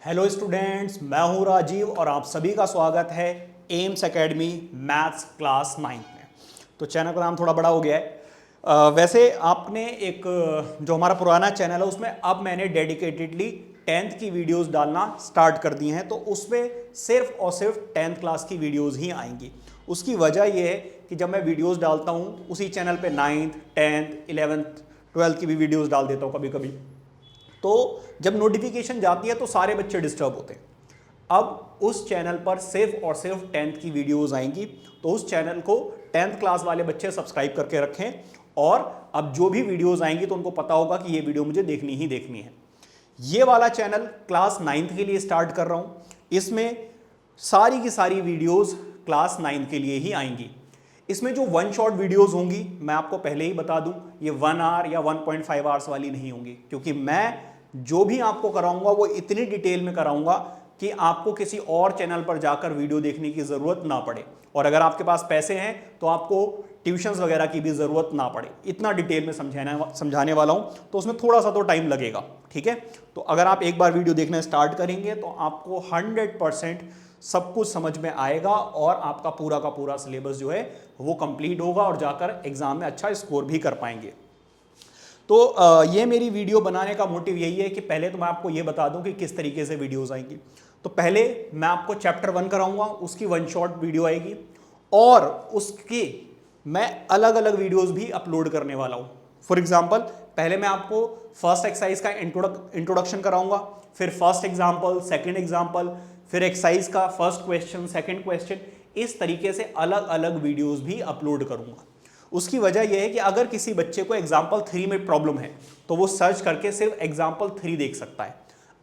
Hello students, मैं हूं राजीव और आप सभी का स्वागत है एम्स एकेडमी मैथ्स क्लास 9 में। तो चैनल का नाम थोड़ा बड़ा हो गया है। वैसे आपने एक जो हमारा पुराना चैनल है उसमें अब मैंने डेडिकेटेडली 10th की वीडियोस डालना स्टार्ट कर दी हैं, तो उसमें सिर्फ और सिर्फ 10th क्लास की वीडियोस ही आएंगी। उसकी वजह यह है कि जब मैं वीडियोस डालता हूँ उसी चैनल पे 9th, 10th, 11th, 12th की भी वीडियोस डाल देता हूँ कभी कभी। तो जब नोटिफिकेशन जाती है तो सारे बच्चे डिस्टर्ब होते हैं। अब उस चैनल पर सिर्फ और सिर्फ 10th की वीडियोस आएंगी, तो उस चैनल को 10th क्लास वाले बच्चे सब्सक्राइब करके रखें और अब जो भी वीडियोस आएंगी तो उनको पता होगा कि ये वीडियो मुझे देखनी ही देखनी है। ये वाला चैनल क्लास 9th के लिए स्टार्ट कर रहा हूँ। इसमें सारी की सारी वीडियोस क्लास 9th के लिए ही आएंगी। इसमें जो वन शॉट वीडियोस होंगी, मैं आपको पहले ही बता दूं, ये 1 आवर या 1.5 आवर्स वाली नहीं होंगी, क्योंकि मैं जो भी आपको कराऊंगा वो इतनी डिटेल में कराऊंगा कि आपको किसी और चैनल पर जाकर वीडियो देखने की ज़रूरत ना पड़े, और अगर आपके पास पैसे हैं तो आपको ट्यूशन्स वगैरह की भी ज़रूरत ना पड़े। इतना डिटेल में समझाने वाला हूँ, तो उसमें थोड़ा सा तो टाइम लगेगा, ठीक है। तो अगर आप एक बार वीडियो देखना स्टार्ट करेंगे तो आपको 100% सब कुछ समझ में आएगा और आपका पूरा का पूरा सिलेबस जो है वो कंप्लीट होगा और जाकर एग्जाम में अच्छा स्कोर भी कर पाएंगे। तो ये मेरी वीडियो बनाने का मोटिव यही है कि पहले तो मैं आपको ये बता दूं कि किस तरीके से वीडियोस आएंगी। तो पहले मैं आपको चैप्टर 1 कराऊंगा, उसकी वन शॉट वीडियो आएगी और उसके मैं अलग अलग वीडियोस भी अपलोड करने वाला हूं। फॉर एग्जांपल, पहले मैं आपको फर्स्ट एक्सरसाइज का इंट्रोडक्शन कराऊंगा, फिर फर्स्ट एग्जाम्पल, सेकेंड एग्जाम्पल, फिर एक्सरसाइज का फर्स्ट क्वेश्चन, सेकेंड क्वेश्चन, इस तरीके से अलग अलग वीडियोस भी अपलोड करूंगा। उसकी वजह यह है कि अगर किसी बच्चे को एग्जाम्पल 3 में प्रॉब्लम है तो वो सर्च करके सिर्फ एग्जाम्पल 3 देख सकता है,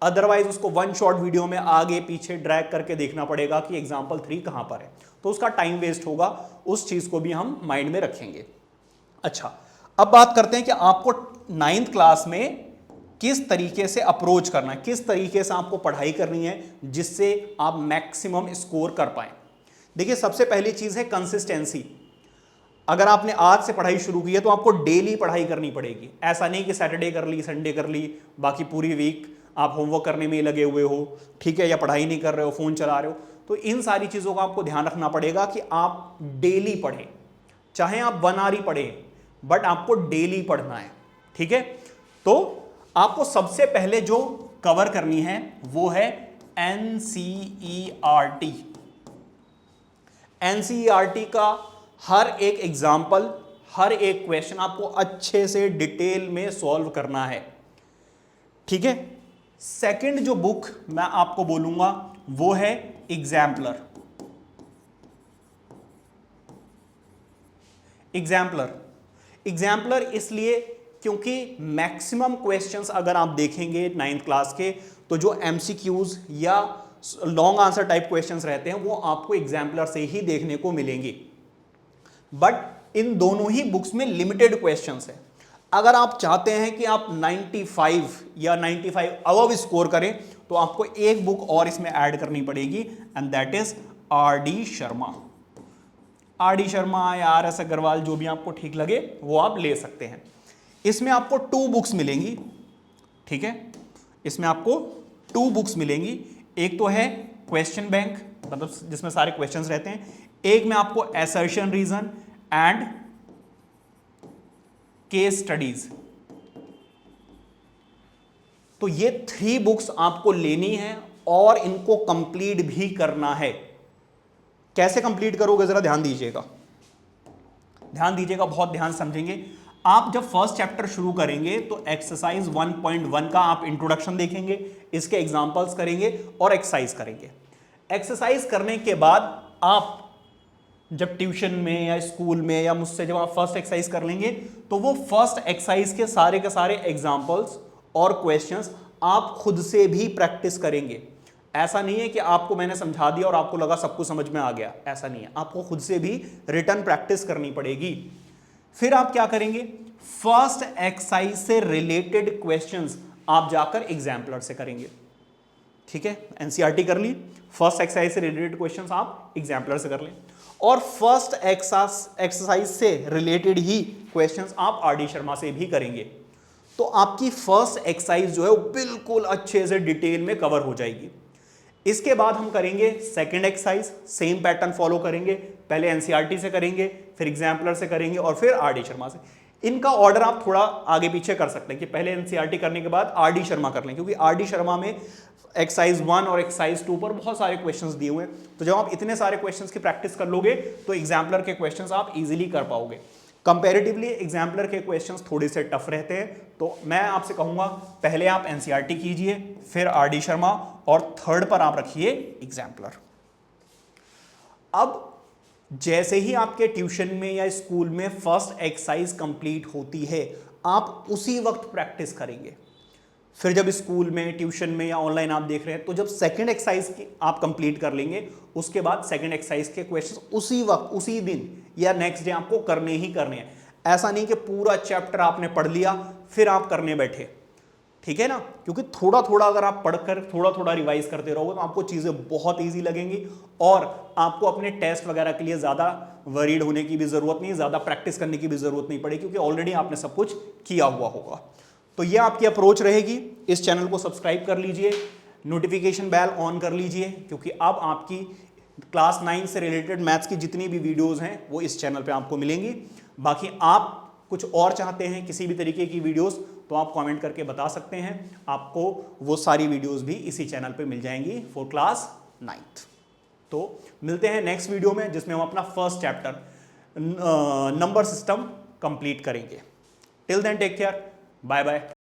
अदरवाइज उसको वन शॉट वीडियो में आगे पीछे ड्रैग करके देखना पड़ेगा कि एग्जाम्पल 3 कहां पर है, तो उसका टाइम वेस्ट होगा। उस चीज को भी हम माइंड में रखेंगे। अच्छा, अब बात करते हैं कि आपको 9th क्लास में किस तरीके से अप्रोच करना है, किस तरीके से आपको पढ़ाई करनी है जिससे आप मैक्सिमम स्कोर कर पाए। देखिए, सबसे पहली चीज है कंसिस्टेंसी। अगर आपने आज से पढ़ाई शुरू की है तो आपको डेली पढ़ाई करनी पड़ेगी। ऐसा नहीं कि सैटरडे कर ली, संडे कर ली, बाकी पूरी वीक आप होमवर्क करने में ही लगे हुए हो, ठीक है, या पढ़ाई नहीं कर रहे हो, फोन चला रहे हो। तो इन सारी चीजों का आपको ध्यान रखना पड़ेगा कि आप डेली पढ़ें, चाहे आप 1 आवर ही पढ़ें, बट आपको डेली पढ़ना है, ठीक है। तो आपको सबसे पहले जो कवर करनी है वो है NCERT। NCERT का हर एक एग्जाम्पल, हर एक क्वेश्चन आपको अच्छे से डिटेल में सॉल्व करना है, ठीक है। सेकंड जो बुक मैं आपको बोलूंगा वो है एग्जाम्पलर। एग्जाम्पलर इसलिए क्योंकि मैक्सिमम क्वेश्चंस अगर आप देखेंगे 9th क्लास के, तो जो MCQs या लॉन्ग आंसर टाइप क्वेश्चंस रहते हैं वो आपको एग्जाम्पलर से ही देखने को मिलेंगे। बट इन दोनों ही बुक्स में लिमिटेड क्वेश्चंस है। अगर आप चाहते हैं कि आप 95 या 95 अबव स्कोर करें तो आपको एक बुक और इसमें ऐड करनी पड़ेगी, and that is RD Sharma. RD Sharma या RS अग्रवाल, जो भी आपको ठीक लगे वो आप ले सकते हैं। इसमें आपको 2 बुक्स मिलेंगी, ठीक है। इसमें आपको 2 बुक्स मिलेंगी। एक तो है क्वेश्चन बैंक, मतलब जिसमें सारे क्वेश्चंस रहते हैं। एक में आपको assertion reason and case studies. तो ये 3 बुक्स आपको लेनी है और इनको कंप्लीट भी करना है। कैसे कंप्लीट करोगे, जरा ध्यान दीजिएगा, बहुत ध्यान समझेंगे। आप जब फर्स्ट चैप्टर शुरू करेंगे तो एक्सरसाइज 1.1 का आप इंट्रोडक्शन देखेंगे, इसके एग्जांपल्स करेंगे और एक्सरसाइज करेंगे। एक्सरसाइज करने के बाद आप जब ट्यूशन में या स्कूल में या मुझसे जब आप फर्स्ट एक्सरसाइज कर लेंगे तो वो फर्स्ट एक्सरसाइज के सारे एग्जांपल्स और क्वेश्चंस आप खुद से भी प्रैक्टिस करेंगे। ऐसा नहीं है कि आपको मैंने समझा दिया और आपको लगा सब कुछ समझ में आ गया, ऐसा नहीं है। आपको खुद से भी रिटर्न प्रैक्टिस करनी पड़ेगी। फिर आप क्या करेंगे, फर्स्ट एक्सरसाइज से रिलेटेड क्वेश्चंस आप जाकर एग्जाम्पलर से करेंगे, ठीक है। NCERT कर ली, फर्स्ट एक्सरसाइज से रिलेटेड क्वेश्चंस आप एग्जाम्पलर से कर लें, और फर्स्ट एक्सरसाइज से रिलेटेड ही क्वेश्चंस आप RD शर्मा से भी करेंगे। तो आपकी फर्स्ट एक्सरसाइज जो है वो बिल्कुल अच्छे से डिटेल में कवर हो जाएगी। इसके बाद हम करेंगे second exercise, same pattern follow करेंगे। पहले एनसीईआरटी से करेंगे, फिर एग्जाम्पलर से करेंगे और फिर आरडी शर्मा से। इनका ऑर्डर आप थोड़ा आगे पीछे कर सकते हैं कि पहले एनसीईआरटी करने के बाद आरडी शर्मा कर लें, क्योंकि आरडी शर्मा में एक्सरसाइज 1 और एक्सरसाइज 2 पर बहुत सारे क्वेश्चंस दिए हुए हैं। तो जब आप इतने सारे क्वेश्चंस की प्रैक्टिस कर लोगे तो एग्जाम्पलर के क्वेश्चंस आप इजीली कर पाओगे। कंपैरेटिवली एग्जाम्पलर के क्वेश्चंस थोड़े से टफ रहते हैं, तो मैं आपसे कहूंगा पहले आप एनसीईआरटी कीजिए, फिर आरडी शर्मा और थर्ड पर आप रखिए एग्जाम्पलर। अब जैसे ही आपके ट्यूशन में या स्कूल में फर्स्ट एक्सरसाइज कंप्लीट होती है, आप उसी वक्त प्रैक्टिस करेंगे। फिर जब स्कूल में, ट्यूशन में या ऑनलाइन आप देख रहे हैं, तो जब सेकंड एक्सरसाइज आप कंप्लीट कर लेंगे, उसके बाद सेकंड एक्सरसाइज के क्वेश्चंस उसी वक्त, उसी दिन या नेक्स्ट डे आपको करने ही करने हैं। ऐसा नहीं कि पूरा चैप्टर आपने पढ़ लिया फिर आप करने बैठे, ठीक है ना, क्योंकि थोड़ा थोड़ा अगर आप पढ़कर थोड़ा थोड़ा रिवाइज करते रहोगे तो आपको चीज़ें बहुत ईजी लगेंगी और आपको अपने टेस्ट वगैरह के लिए ज़्यादा वरीड होने की भी ज़रूरत नहीं, ज़्यादा प्रैक्टिस करने की भी ज़रूरत नहीं पड़ेगी, क्योंकि ऑलरेडी आपने सब कुछ किया हुआ होगा। तो ये आपकी अप्रोच रहेगी। इस चैनल को सब्सक्राइब कर लीजिए, नोटिफिकेशन बेल ऑन कर लीजिए, क्योंकि अब आपकी क्लास 9 से रिलेटेड मैथ्स की जितनी भी वीडियोस हैं वो इस चैनल पे आपको मिलेंगी। बाकी आप कुछ और चाहते हैं किसी भी तरीके की वीडियोस, तो आप कमेंट करके बता सकते हैं, आपको वो सारी वीडियोस भी इसी चैनल पे मिल जाएंगी फॉर क्लास 9th। तो मिलते हैं नेक्स्ट वीडियो में, जिसमें हम अपना first chapter number system complete करेंगे। Till then take care, bye bye.